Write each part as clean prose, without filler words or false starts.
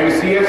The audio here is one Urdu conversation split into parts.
MCS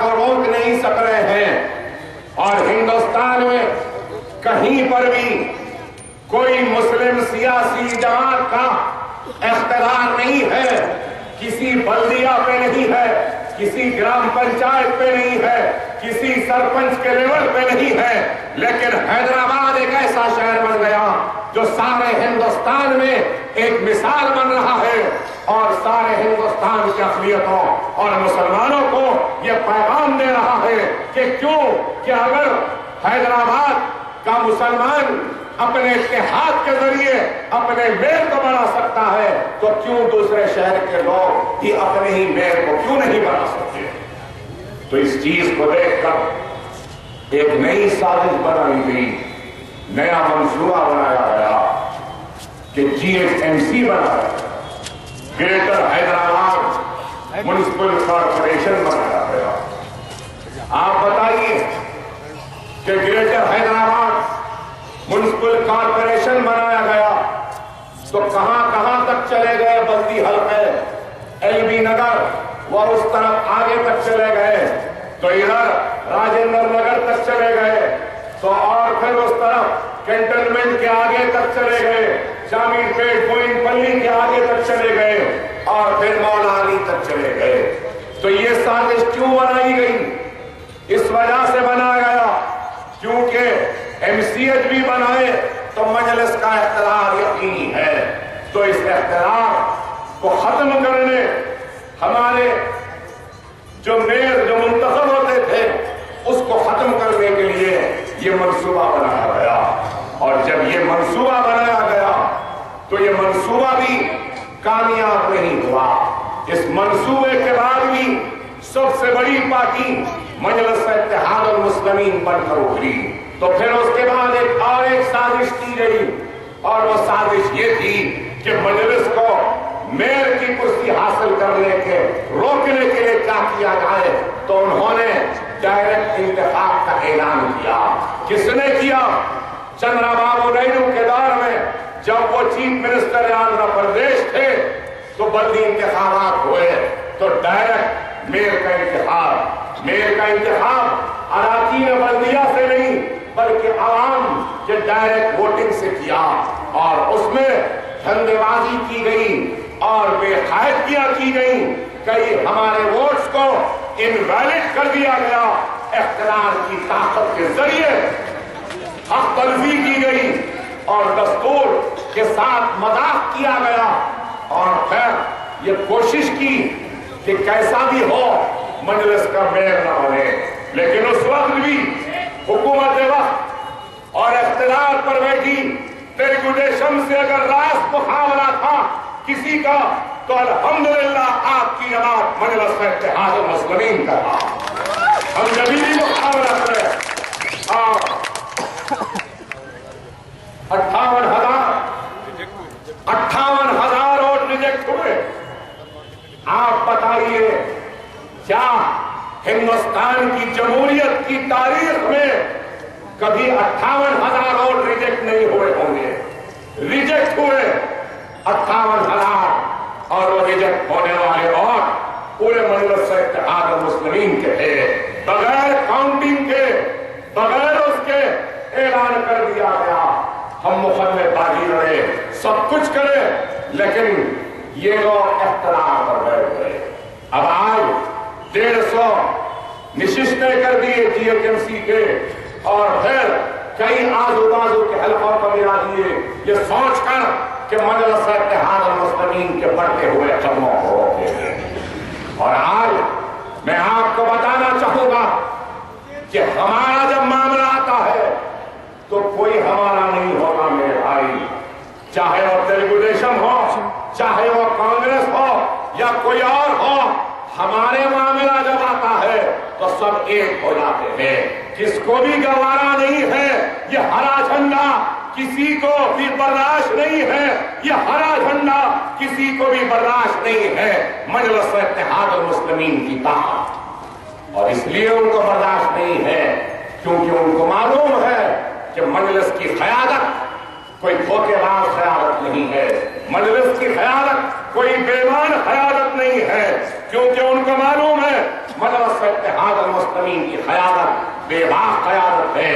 کو روک نہیں سک رہے ہیں، اور ہندوستان میں کہیں پر بھی کوئی مسلم سیاسی جماعت کا اقتدار نہیں ہے، کسی بلدیہ پہ نہیں ہے، کسی گرام پنچایت پہ نہیں ہے، کسی سرپنچ کے لیول پہ نہیں ہے، لیکن حیدرآباد ایک ایسا شہر بن گیا جو سارے ہندوستان میں ایک مثال بن رہا ہے، اور سارے ہندوستان کی اقلیتوں اور مسلمانوں کو یہ پیغام دے رہا ہے کہ کیوں کہ اگر حیدرآباد کا مسلمان اپنے اتحاد کے ذریعے اپنے میئر کو بنا سکتا ہے تو کیوں دوسرے شہر کے لوگ ہی اپنے ہی میئر کو کیوں نہیں بنا سکتے؟ تو اس چیز کو دیکھ کر ایک نئی سازش بنائی گئی، نیا منصوبہ بنایا گیا کہ GHMC بنایا گیا، گریٹر حیدرآباد میونسپل کارپوریشن بنایا گیا۔ آپ بتائیے کہ گریٹر حیدرآباد میونسپل کارپوریشن بنایا گیا تو کہاں کہاں تک چلے گئے بلدی حلقے؟ LB نگر وہ اس طرف آگے تک چلے گئے، تو ادھر راجندر نگر تک چلے گئے، تو اور پھر اس طرف کینٹونمنٹ کے آگے تک چلے گئے، شامیر پیٹ بوئن پلی کے آگے تک چلے گئے، اور پھر مولا علی تک چلے گئے۔ تو یہ سازش کیوں بنائی گئی؟ اس وجہ سے بنایا گیا کیونکہ MCH بھی بنائے تو مجلس کا اقتدار یقینی ہے، تو اس اقتدار کو ختم کرنے ہمارے جو میئر جو منتخب ہوتے تھے اس کو ختم کرنے کے لیے یہ منصوبہ بنایا گیا، اور جب یہ منصوبہ بنایا گیا تو یہ منصوبہ بھی کامیاب نہیں ہوا۔ اس منصوبے کے بعد بھی سب سے بڑی پارٹی مجلس اتحاد المسلمین بن کر ابھری، تو پھر اس کے بعد ایک سازش کی گئی، اور وہ سازش یہ تھی کہ مجلس کو میئر کی کرسی حاصل کرنے کے روکنے کے لیے کیا کیا جائے، تو انہوں نے ڈائریکٹ انتخاب کا اعلان کیا۔ کس نے کیا؟ چندرا بابو نائیڈو کے دور میں جب وہ چیف منسٹر آندھرا پردیش تھے تو بلدی انتخابات ہوئے تو ڈائریکٹ میئر کا انتخاب اراکین بلدیہ سے نہیں بلکہ عوام کے ڈائریکٹ ووٹنگ سے کیا، اور اس میں دھندے بازی کی گئی اور بے قاعدگیاں کی گئی، کئی ہمارے ووٹس کو انویلڈ کر دیا گیا، اقتدار کی طاقت کے ذریعے حق تلفی کی گئی اور دستور کے ساتھ مذاق کیا گیا، اور پھر یہ کوشش کی کہ کیسا بھی ہو مجلس کا میئر نہ بنے، لیکن اس وقت بھی حکومت وقت اور اقتدار پر بیٹھی تیلگو دیشم سے اگر راست محاورہ تھا کسی کا تو الحمدللہ آپ کی جماعت مجلس اتحاد المسلمین کا تھا، ہم جبھی بھی محاورہ کریں۔ اور 58,000 ووٹ ریجیکٹ ہوئے۔ آپ بتائیے کیا ہندوستان کی جمہوریت کی تاریخ میں کبھی 58,000 ووٹ ریجیکٹ نہیں ہوئے ہوں گے؟ ریجیکٹ ہوئے 58,000، اور وہ ریجیکٹ ہونے والے اور پورے مجلس اتحاد المسلمین کے تھے، بغیر کاؤنٹنگ کے، بغیر اس کے اعلان کر دیا گیا۔ ہم مقدمے بازی لڑے، سب کچھ کرے، لیکن یہ لوگ اقتدار پر بیٹھ گئے۔ اب آج 150 نشستیں کر دیے GHMC کے، اور پھر کئی آزو بازو کے حلقوں کو ملا دیے، یہ سوچ کر کہ مجلس اتحاد المسلمین کے بڑھتے ہوئے قدموں کو روکیں گے۔ اور آج میں آپ کو بتانا چاہوں گا کہ ہمارا جب معاملہ آتا ہے تو کوئی ہمارا نہیں ہوگا میرے بھائی، چاہے وہ تیلگو دیشم ہو، چاہے وہ کانگریس ہو یا کوئی اور ہو، ہمارے معاملہ جب آتا ہے تو سب ایک ہو جاتے ہیں، کس کو بھی گوارا نہیں ہے یہ ہرا جھنڈا، کسی کو بھی برداشت نہیں ہے یہ ہرا جھنڈا، کسی کو بھی برداشت نہیں ہے مجلس اتحاد المسلمین کی طاقت، اور اس لیے ان کو برداشت نہیں ہے کیونکہ ان کو معلوم ہے کہ مجلس کی قیادت کوئی دھوکے باز قیادت نہیں ہے، مجلس کی قیادت کوئی بے ایمان قیادت نہیں ہے، کیونکہ ان کو معلوم ہے مجلس المسلمین کی قیادت بے باک قیادت ہے،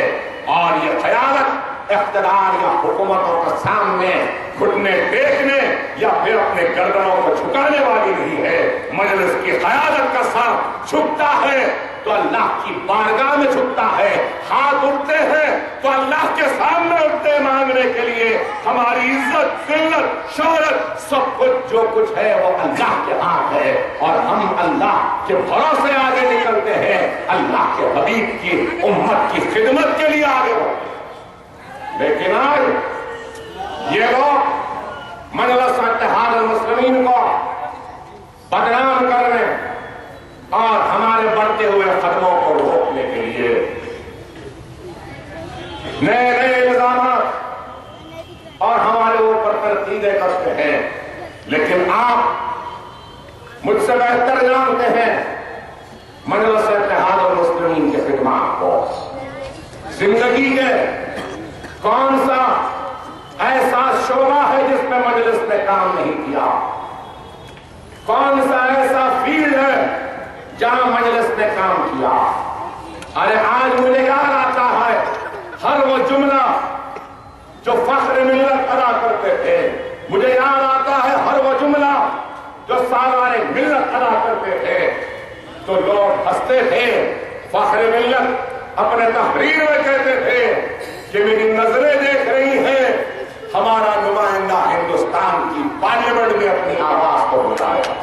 اور یہ قیادت اقتدار یا حکومتوں کے سامنے گھٹنے ٹیکنے یا پھر اپنے گردنوں کو جھکانے والی نہیں ہے۔ مجلس کی قیادت کا سر جھکتا ہے تو اللہ کی بارگاہ میں جھکتا ہے، ہاتھ اٹھتے ہیں تو اللہ کے سامنے اٹھتے مانگنے کے لیے۔ ہماری عزت، ذلت، شہرت، سب کچھ جو کچھ ہے وہ اللہ کے ہاتھ ہے، اور ہم اللہ کے بھروسے آگے نکلتے ہیں، اللہ کے حبیب کی امت کی خدمت کے لیے آگے بڑھتے ہیں۔ لیکن آج یہ لوگ مجلس اتحاد المسلمین کو بدنام کرنے اور ہمارے بڑھتے ہوئے قدموں کو روکنے کے لیے نئے نئے الزامات اور ہمارے اوپر تنقیدیں کرتے ہیں، لیکن آپ مجھ سے بہتر جانتے ہیں مجلس اتحاد المسلمین کے خدمات کو۔ زندگی کے کون سا ایسا شعبہ ہے جس میں مجلس نے کام نہیں کیا؟ کون سا ایسا فیلڈ ہے جہاں مجلس نے کام کیا؟ ارے آج مجھے یاد آتا ہے ہر وہ جملہ جو فخر ملت ادا کرتے تھے، مجھے یاد آتا ہے ہر وہ جملہ جو سالار ملت ادا کرتے تھے، تو لوگ ہنستے تھے۔ فخر ملت اپنے تحریر میں کہتے تھے کہ میری نظریں دیکھ رہی ہیں ہمارا نمائندہ ہندوستان کی پارلیمنٹ میں اپنی آواز کو بلائے گا،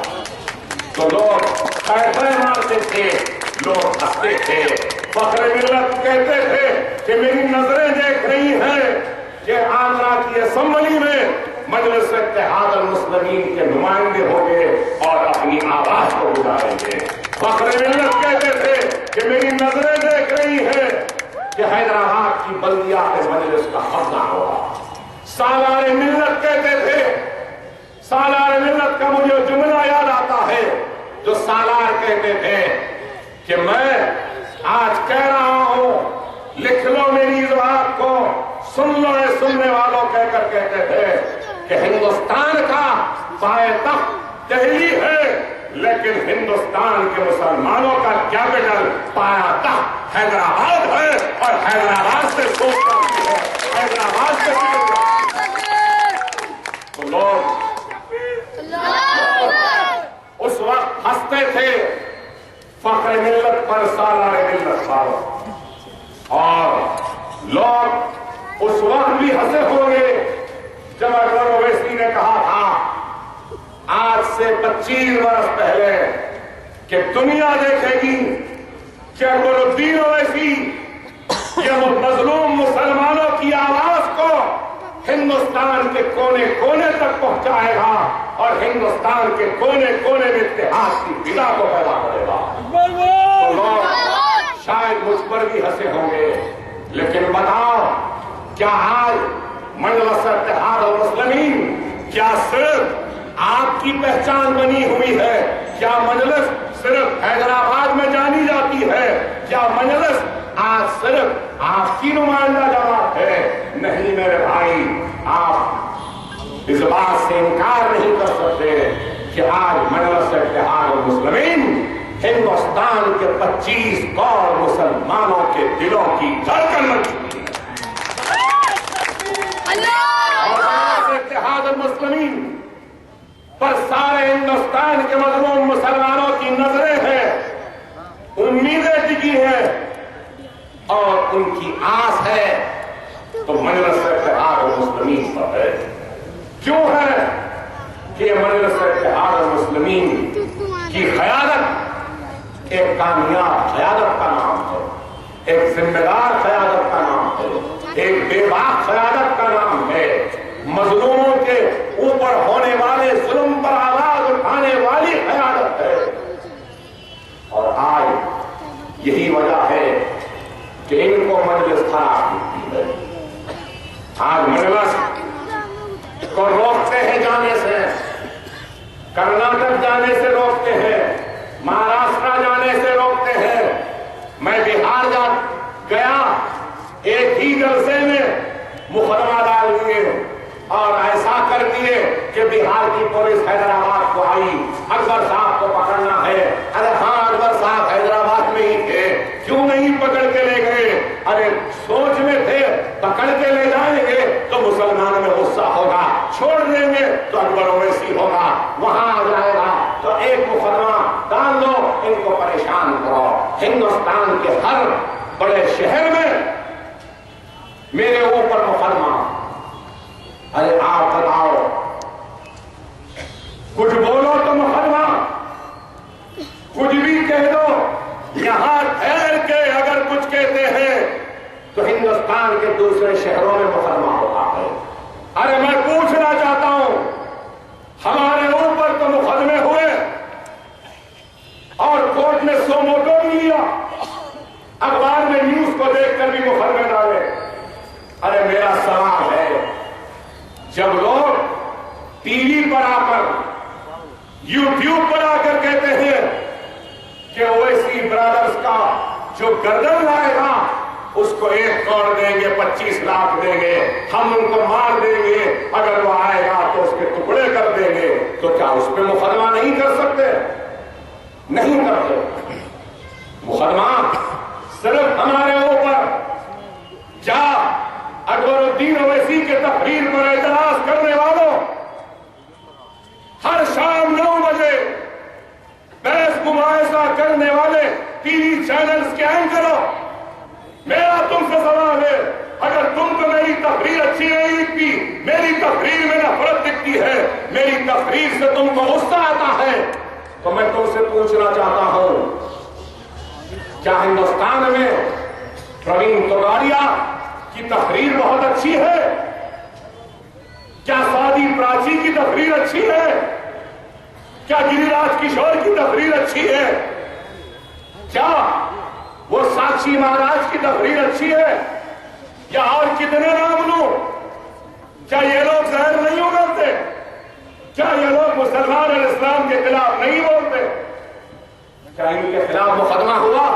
تو لوگ پیسے مارتے تھے، لوگ ہنستے تھے۔ فخر ملت کہتے تھے کہ میری نظریں دیکھ رہی ہیں کہ آندھرا کی اسمبلی میں مجلس اتحاد المسلمین کے نمائندے ہوں گے اور اپنی آواز کو بلائیں گے۔ فخر ملت کہتے تھے کہ میری نظریں دیکھ رہی ہیں کہ حیدرآباد کی بلدیات مجلس کا قبضہ ہوگا۔ سالار ملت کہتے تھے، سالار ملت کا مجھے جملہ یاد آتا ہے جو سالار کہتے تھے کہ میں آج کہہ رہا ہوں، لکھ لو میری اس بات کو، سن لو اے سننے والوں، کہہ کر کہتے تھے کہ ہندوستان کا پائے-تخت دہلی ہے، لیکن ہندوستان کے مسلمانوں کا کیپٹل پایہ-تخت حیدرآباد ہے، اور حیدرآباد سے سوچ کرتی ہے، حیدرآباد سے تو لوگ اس وقت ہنستے تھے فخر ملت پر، سالار ملت پر، اور لوگ اس وقت بھی ہنسے ہوں گے جب اکبر اویسی نے کہا تھا آج سے 25 برس پہلے کہ دنیا دیکھے گی کہ اکبر الدین اویسی یہ مظلوم مسلمانوں کی آواز کو ہندوستان کے کونے کونے تک پہنچائے گا اور ہندوستان کے کونے کونے میں اتحاد کی فضا کو پیدا کرے گا۔ تو لوگ شاید مجھ پر بھی ہنسے ہوں گے، لیکن بتاؤ کیا آج مجلس اتحاد المسلمین کیا صرف آپ کی پہچان بنی ہوئی ہے؟ کیا مجلس صرف حیدرآباد میں جانی جاتی ہے؟ کیا مجلس آج صرف آپ کی نمائندہ جماعت ہے؟ نہیں میرے بھائی، آپ اس بات سے انکار نہیں کر سکتے کہ آج مجلس اتحاد المسلمین ہندوستان کے 25 کروڑ مسلمانوں کے دلوں کی دھڑکن بن چکی ہے۔ اور مجلس اتحاد المسلمین پر سارے ہندوستان کے مظلوم مسلمانوں کی نظریں ہیں، امیدیں ٹکی ہیں اور ان کی آس ہے، تو مجلس اتحاد المسلمین پر ہے۔ کیوں ہے کہ مجلس اتحاد المسلمین کی قیادت ایک کامیاب قیادت کا نام ہے، ایک ذمہ دار قیادت کا نام ہے، ایک بے باک قیادت کا نام ہے، مظلوموں کے اوپر ہونے والے ظلم پر آواز اٹھانے والی قیادت ہے۔ اور آج یہی وجہ ہے کہ ان کو مجلس خراب ملتی ہے۔ آج مجلس کو روکتے ہیں جانے سے، کرناٹک جانے سے روکتے ہیں، مہاراشٹر جانے سے روکتے ہیں۔ میں بہار گیا، ایک ہی جلسے میں مقدمہ ڈال دیے اور ایسا کر دیے کہ بہار کی پولیس حیدرآباد کو آئی، اکبر صاحب کو پکڑنا ہے۔ ارے ہاں، اکبر صاحب حیدرآباد میں ہی تھے، پریشان کرو. ہندوستان کے ہر بڑے شہر میں میرے اوپر مقدمہ. ارے آپ بتاؤ, کچھ بولو تو مقدمہ, کچھ بھی کہہ دو. یہاں ٹھہر کے اگر کچھ کہتے ہیں تو ہندوستان کے دوسرے شہروں میں مقدمہ ہوتا ہے. ارے میں پوچھنا چاہتا ہوں, ہمارے اوپر تو مقدمے ہوئے اور کورٹ نے سو موٹو بھی لیا, اخبار میں نیوز کو دیکھ کر بھی مقدمے ڈالے. ارے میرا سوال ہے, جب لوگ ٹی وی پر آ کر, یوٹیوب پر آ کر کہتے ہیں کہ اویسی برادرز کا جو گردن لائے گا اس کو 1 کروڑ دیں گے, 25 لاکھ دیں گے, ہم ان کو مار دیں گے, اگر وہ آئے گا تو اس کے ٹکڑے کر دیں گے, تو کیا اس پہ مقدمہ نہیں کر سکتے؟ نہیں کرتے. مقدمہ صرف ہمارے اوپر. کیا اکبر الدین اویسی کے تقریر پر اعتراض کرنے والوں, ہر شام 9 بجے بحث مباحثہ کرنے والے ٹی وی چینلز کے اینکروں, میرا تم سے سوال ہے, اگر تم کو میری تقریر اچھی نہیں لگتی, میری تقریر میں نفرت دکھتی ہے, میری تقریر سے تم کو غصہ آتا ہے, تو میں تم سے پوچھنا چاہتا ہوں, کیا ہندوستان میں پروین توگاڑیا کی تقریر بہت اچھی ہے؟ کیا سادی پراچی کی تقریر اچھی ہے؟ کیا گری راج کشور کی تقریر اچھی ہے؟ کیا وہ ساکشی مہاراج کی تقریر اچھی ہے؟ یا اور کتنے نام لوں؟ کیا یہ لوگ زہر نہیں اگلتے؟ کیا یہ لوگ مسلمان اور اسلام کے خلاف نہیں بولتے؟ کیا ان کے خلاف مقدمہ ہوا؟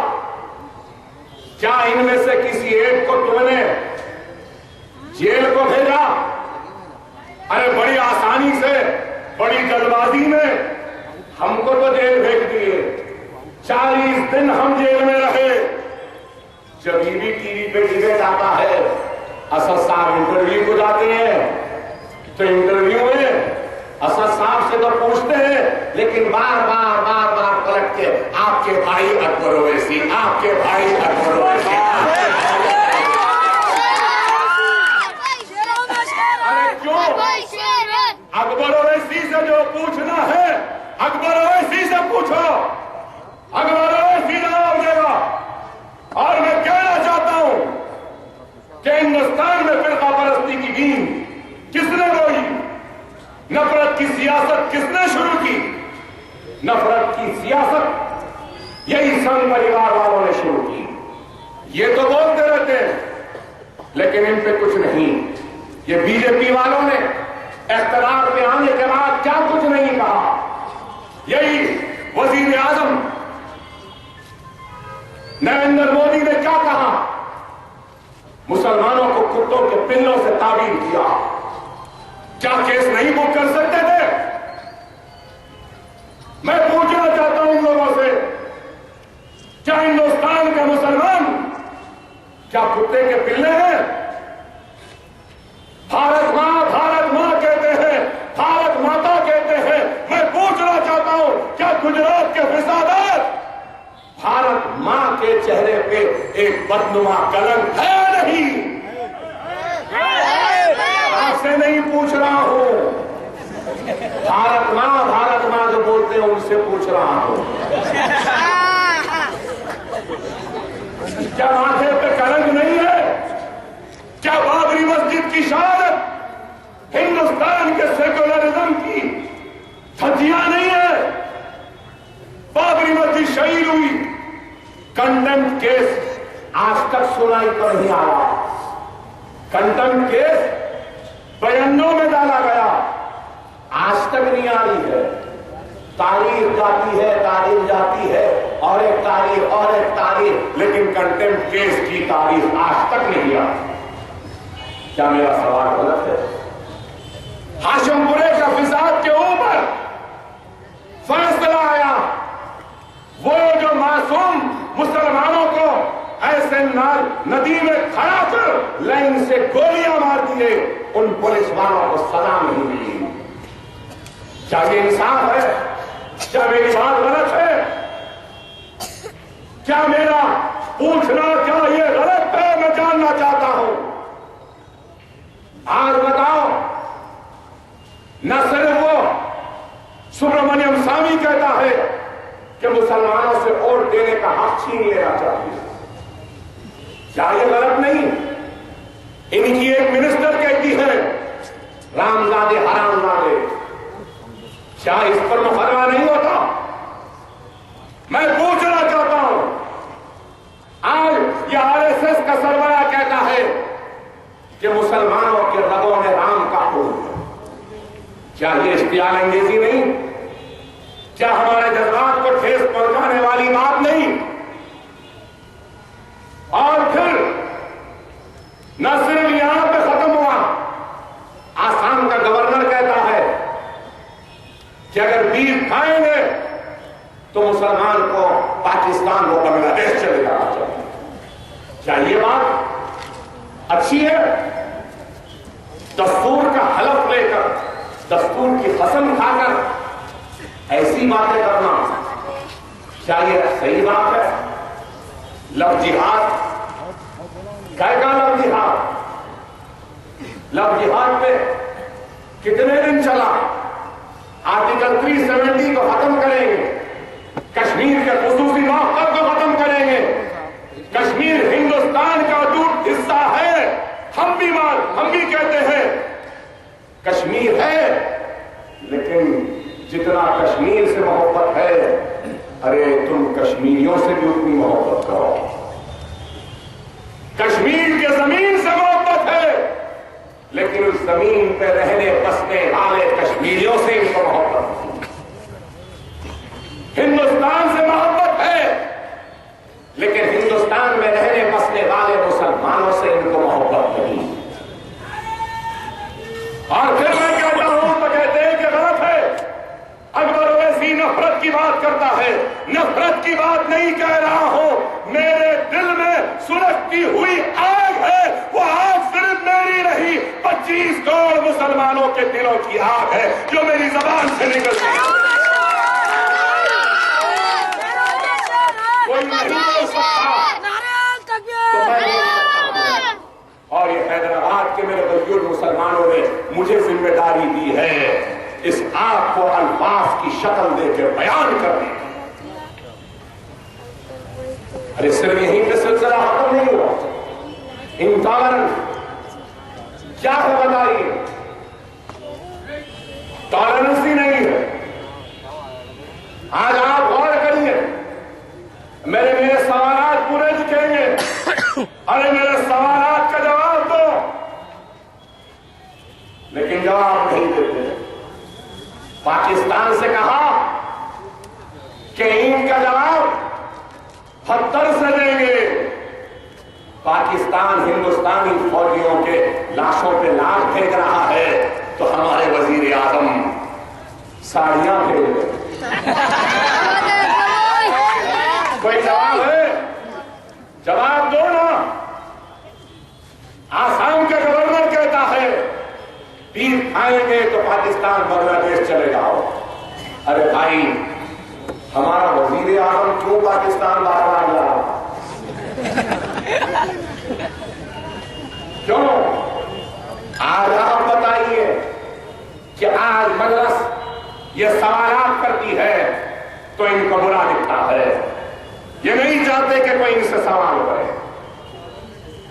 کیا ان میں سے کسی ایک کو تم نے جیل کو بھیجا؟ ارے بڑی آسانی سے, بڑی جلد بازی میں ہم کو تو جیل بھیج دیے. 40 دن ہم جیل میں رہے. جب یہ بھی ٹی وی پہ ڈیبیٹ آتا ہے, اسد صاحب انٹرویو کو جاتے ہیں, تو انٹرویو میں اسد صاحب سے تو پوچھتے ہیں, لیکن بار بار پلٹ کے آپ کے بھائی اکبر اویسی, آپ کے بھائی اکبر اویسی. ارے کیوں؟ اکبر اویسی سے جو پوچھنا ہے اکبر اویسی سے پوچھو, اکبر اویسی جواب دے گا. اور میں کہنا چاہتا ہوں کہ ہندوستان میں فرقہ پرستی کی دین کس نے بوئی؟ نفرت کی سیاست کس نے شروع کی؟ نفرت کی سیاست یہی سنگ پریوار والوں نے شروع کی. یہ تو بولتے رہتے ہیں لیکن ان پہ کچھ نہیں. یہ بی جے پی والوں نے اقتدار پہ آنے کے بعد کیا کچھ نہیں کہا. یہی وزیر اعظم نریندر مودی نے کیا کہا؟ مسلمانوں کو کتوں کے پلوں سے تعبیر کیا. کیا کیس نہیں بک کر سکتے تھے؟ میں پوچھنا چاہتا ہوں ان لوگوں سے, کیا ہندوستان کا مسلمان کیا کتے کے پلے ہیں؟ بھارت ماں کہتے ہیں, بھارت ماتا کہتے ہیں. میں پوچھنا چاہتا ہوں, کیا گجرات کے فسادات بھارت ماں کے چہرے پہ ایک بدنما کلنک ہے نہیں؟ آپ سے نہیں پوچھ رہا ہوں, بھارت ماں جو بولتے ہیں ان سے پوچھ رہا ہوں. کیا ماتھے پہ کلنک نہیں ہے؟ کیا بابری مسجد کی شہادت ہندوستان کے سیکولرزم کی دھجیاں نہیں ہے؟ بابری مسجد شہید ہوئی, کنڈمپ کیس آج تک سنائی پر نہیں آیا. کنڈمپ کیس بیانوں میں ڈالا گیا, آج تک نہیں آ رہی ہے. تاریخ جاتی ہے, تاریخ جاتی ہے, اور ایک تاریخ, لیکن کنڈمپ کیس کی تاریخ آج تک نہیں آئی. کیا میرا سوال غلط ہے؟ ہاشم پورے کا فساد کے اوپر فیصلہ آیا, وہ جو معصوم مسلمانوں کو ایسے ندی میں کھڑا کر لائن سے گولیاں مار دیے, ان پولیس والوں کو سزا نہیں ملی. کیا یہ انصاف ہے؟ کیا میری بات غلط ہے؟ کیا میرا پوچھنا کیا یہ غلط ہے؟ میں جاننا چاہتا ہوں۔ آج بتاؤ، نہ صرف وہ سبرامنیم سوامی کہتا ہے کہ مسلمانوں سے ووٹ دینے کا حق چھین لینا چاہیے، کیا یہ غلط نہیں؟ ان کی ایک منسٹر کہتی ہے رامزادے حرامزادے، کیا اس پر مقدمہ نہیں ہوتا؟ میں پوچھنا چاہتا ہوں، آج یہ RSS کا سربراہ کہتا ہے کہ مسلمانوں کے رگوں میں رام کا خون، کیا یہ اشتعال انگیزی نہیں؟ کیا ہمارے جذبات کو ٹھیس پہنچانے والی بات نہیں؟ اور پھر نہ صرف یہاں پہ ختم ہوا، آسام کا گورنر کہتا ہے کہ اگر بیف کھائیں گے تو مسلمان کو پاکستان کو بنگلہ دیش چلے جانا چاہیے، کیا یہ بات اچھی ہے؟ دستور کا حلف لے کر، دستور کی قسم کھا کر ایسی باتیں کرنا کیا یہ صحیح بات ہے؟ لفظ جہاد کہے گا، لفظ جہاد پہ کتنے دن چلا؟ آرٹیکل 370 کو ختم کریں گے، کشمیر کے خصوصی موقف کو ختم کریں گے، کشمیر ہندوستان کا ٹوٹ حصہ ہے، ہم بھی کہتے ہیں کشمیر ہے، لیکن جتنا کشمیر سے محبت ہے، ارے تم کشمیریوں سے بھی اتنی محبت کرو۔ کشمیر کے زمین سے محبت ہے، لیکن اس زمین پہ رہنے بسنے والے کشمیریوں سے ان کو محبت ہے۔ ہندوستان سے محبت ہے، لیکن ہندوستان میں رہنے بسنے والے مسلمانوں سے ان کو محبت نہیں۔ اور پھر میں کہتا ہوں تو کہتے ہیں کہ غلط ہے۔ اکبر اویسی نفرت کی بات کرتا ہے، نفرت کی بات نہیں کہہ رہا ہوں، میرے دل میں سلگتی ہوئی آگ ہے، وہ آگ صرف میری نہیں، 25 کروڑ مسلمانوں کے دلوں کی آگ ہے جو میری زبان سے نکلتی ہے۔ کوئی نہیں بول سکتا تو میں بول سکتا ہوں۔ اور یہ حیدرآباد کے میرے بزرگ مسلمانوں نے مجھے ذمہ داری دی ہے اس آگ کو الفاظ کی شکل دے کے بیان کرنے کی۔ ارے صرف یہیں پہ سلسلہ ختم نہیں ہوا، انٹالرنس کیا ہے بتائیے؟ ٹالرنس ہی نہیں ہے۔ آج آپ غور کریے، میرے سوالات پورے لکھیں گے، ارے میرے سوالات کا جواب دو، لیکن جواب نہیں دیتے۔ پاکستان سے کہا کہ ان کا جواب 70 سے دیں گے، پاکستان ہندوستانی فوجیوں کے لاشوں پہ لاش پھینک رہا ہے تو ہمارے وزیر اعظم ساڑیاں پھینک رہے۔ کوئی جواب ہے؟ جواب دو نا۔ آسام کا گورنر کہتا ہے بیف کھائیں گے تو پاکستان بنگلہ دیش چلے جاؤ۔ ارے بھائی، ہمارا وزیر اعظم کیوں پاکستان بار بار جا رہا؟ کیوں؟ آج آپ بتائیے کہ آج مجلس یہ سوالات کرتی ہے تو ان کو برا دکھتا ہے۔ یہ نہیں چاہتے کہ کوئی ان سے سوال کرے،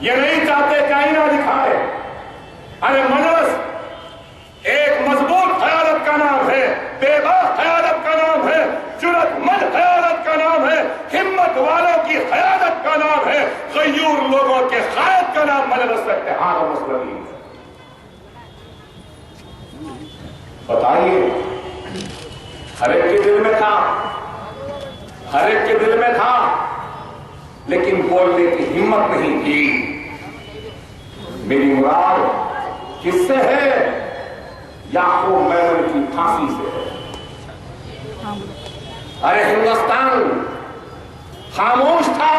یہ نہیں چاہتے کہ آئینہ دکھائے۔ ارے مجلس ایک مضبوط قیادت کا نام ہے، بے باک قیادت کا نام ہے، جرأت مند قیادت کا نام ہے، ہمت والوں کی قیادت کا نام ہے، غیور لوگوں کے قائد کا نام مجلس اتحاد مسلمین ہے۔ بتائیے، ہر ایک کے دل میں تھا، ہر ایک کے دل میں تھا، لیکن بولنے کی ہمت نہیں تھی۔ میری مراد کس سے ہے؟ یعقوب میمن کی پھانسی سے ہے۔ ارے ہندوستان خاموش تھا،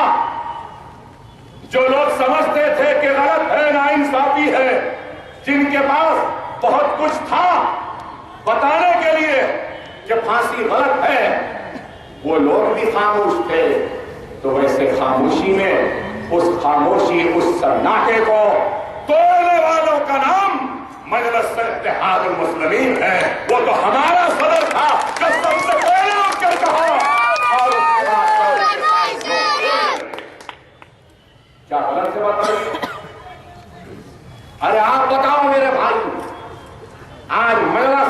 جو لوگ سمجھتے تھے کہ غلط ہے، ناانصافی ہے، جن کے پاس بہت کچھ تھا بتانے کے لیے کہ پھانسی غلط ہے، وہ لوگ بھی خاموش تھے، تو ویسے خاموشی میں اس خاموشی، اس سناٹے کو توڑنے والوں کا نام مجلس اتحاد المسلمین ہے۔ وہ تو ہمارا صدر تھا جو سب سے پہلے اٹھ کر کہا اور اس کے بعد کیا غلط سے بتائیے؟ ارے آپ بتاؤ میرے بھائی، آج مجلس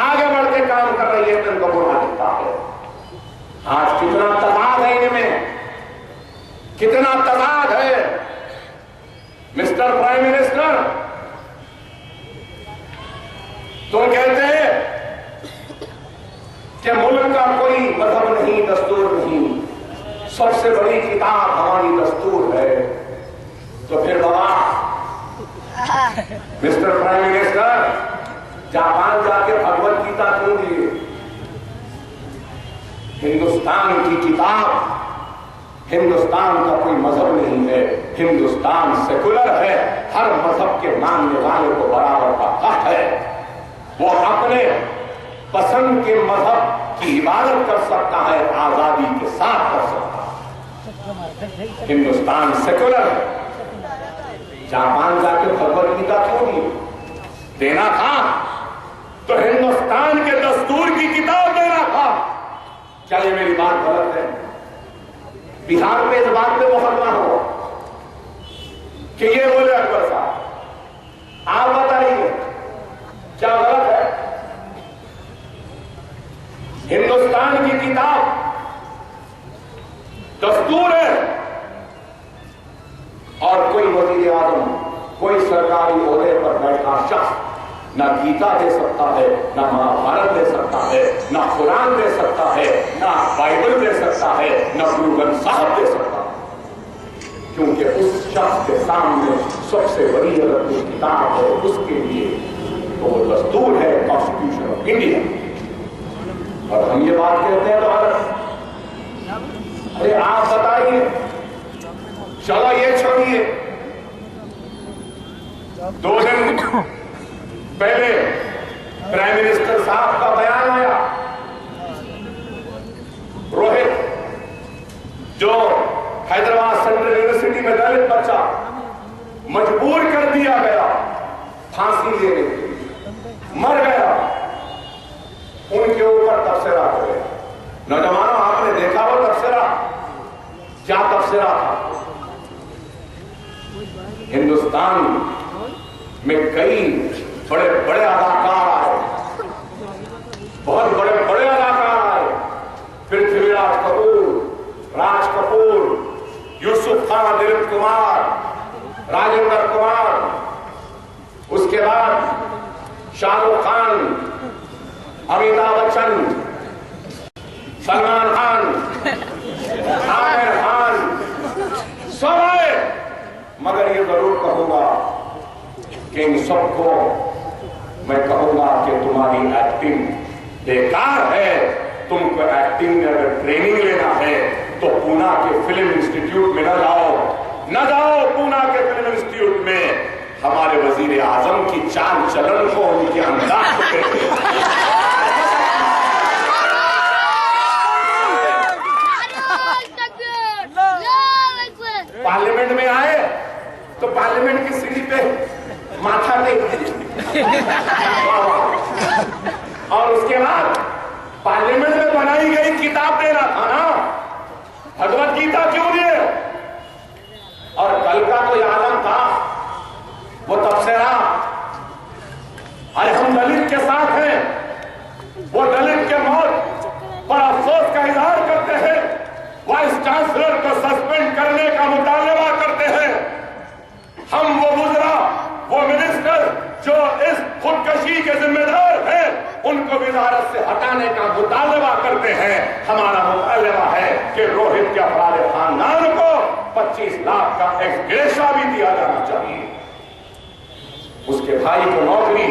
آگے بڑھ کے کام کر رہی ہے تو ان کو برا لگتا ہے۔ آج کتنا تضاد ہے ان میں، کتنا تضاد ہے۔ مسٹر پرائم منسٹر، تم کہتے ہیں کہ ملک کا کوئی مذہب نہیں، دستور نہیں، سب سے بڑی کتاب ہماری دستور ہے، تو پھر بابا مسٹر پرائم منسٹر جاپان جا کے بھگوت گیتا کیوں دیے؟ ہندوستان کی کتاب، ہندوستان کا کوئی مذہب نہیں ہے، ہندوستان سیکولر ہے، ہر مذہب کے ماننے والے کو برابر کا حق ہے، وہ اپنے پسند کے مذہب کی عبادت کر سکتا ہے، آزادی کے ساتھ کر سکتا ہے۔ ہندوستان سیکولر ہے۔ جاپان جا کے بھگوت گیتا کیوں نہیں دینا تھا؟ تو ہندوستان کے دستور کی کتاب دینا تھا۔ کیا یہ میری بات غلط ہے؟ بہار پہ اس بات پہ مقدمہ ہو کہ یہ بولے اکبر صاحب، آپ بتائیے کیا غلط ہے؟ ہندوستان کی کتاب دستور ہے، اور کوئی وزیر اعظم، کوئی سرکاری عہدے پر بیٹھا شخص نہ گیتا دے سکتا ہے، نہ مہابھارت دے سکتا ہے، نہ قرآن دے سکتا ہے، نہ بائبل دے سکتا ہے، نہ گرو گرنتھ صاحب دے سکتا ہے، کیونکہ اس شخص کے سامنے سب سے بڑی اگر کوئی کتاب ہے اس کے لیے تو وہ دستور ہے، کانسٹیٹیوشن آف انڈیا۔ اور ہم یہ بات کہتے ہیں تو ارے آپ بتائیے، چلو یہ چھوڑیے، 2 دن پہلے پرائم منسٹر صاحب کا بیان آیا، روہت جو حیدرآباد سینٹرل یونیورسٹی میں دلت بچہ مجبور کر دیا گیا پھانسی لینے کے لیے، مر گیا، ان کے اوپر تبصرہ ہوئے۔ نوجوانوں، آپ نے دیکھا وہ تبصرہ؟ کیا تبصرہ تھا؟ ہندوستان میں کئی بڑے بڑے اداکار آئے، بہت بڑے بڑے اداکار آئے، پرتھوی راج کپور، راج کپور، یوسف خان، دلیپ کمار، راجندر کمار، اس کے بعد شاہ رخ خان، امیتابھ بچن، سلمان خان، عامر خان، سب آئے، مگر یہ ضرور کہوں گا کہ ان سب کو میں کہوں گا کہ تمہاری ایکٹنگ بیکار ہے۔ تم کو ایکٹنگ میں اگر ٹریننگ لینا ہے تو پونا کے فلم انسٹیٹیوٹ میں نہ جاؤ پونا کے فلم انسٹیٹیوٹ میں ہمارے وزیر اعظم کی چال چلن کو، ان کے انداز کو دیکھیں۔ پارلیمنٹ میں آئے تو پارلیمنٹ کی سیڑھی پہ ماتھا ٹیک، اور اس کے بعد پارلیمنٹ میں بنائی گئی کتاب دینا تھا نا، بھگوت گیتا کیوں دیے؟ اور کل کا کوئی عالم تھا وہ تبصرہ، ارے ہم دلت کے ساتھ ہیں، وہ دلت کے موت پر افسوس کا اظہار کرتے ہیں، وائس چانسلر کو سسپینڈ کرنے کا مطالبہ کرتے ہیں، ہم وہ وزراء، وہ منسٹر جو اس خودکشی کے ذمہ دار ہیں ان کو وزارت سے ہٹانے کا مطالبہ کرتے ہیں۔ ہمارا مطالبہ ہے کہ روہت کے افراد خاندان کو 25 لاکھ کا ایکس گریشیا بھی دیا جانا چاہیے، اس کے بھائی کو نوکری